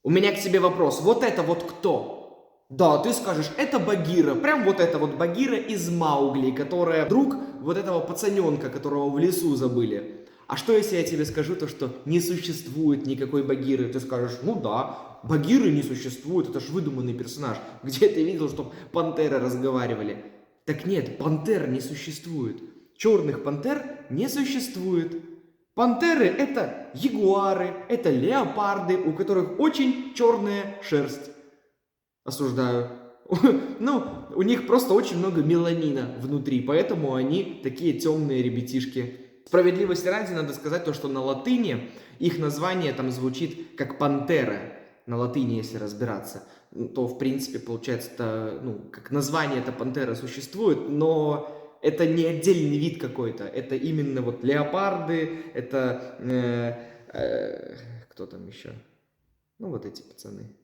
У меня к тебе вопрос. Вот это вот кто? Да, ты скажешь, это Багира. Прям вот это вот Багира из Маугли, которая друг вот этого пацаненка, которого в лесу забыли. А что, если я тебе скажу то, что не существует никакой Багиры? Ты скажешь, ну да, Багиры не существует, это ж выдуманный персонаж. Где ты видел, чтобы пантеры разговаривали? Так нет, пантер не существует. Черных пантер не существует. Пантеры — это ягуары, это леопарды, у которых очень черная шерсть. Осуждаю. Ну, у них просто очень много меламина внутри, поэтому они такие темные ребятишки. Справедливости ради надо сказать то, что на латыни их название там звучит как пантера. На латыни, если разбираться, то в принципе получается, это, ну, как название эта пантера существует, но это не отдельный вид какой-то, это именно вот леопарды, это кто там еще? Ну вот эти пацаны.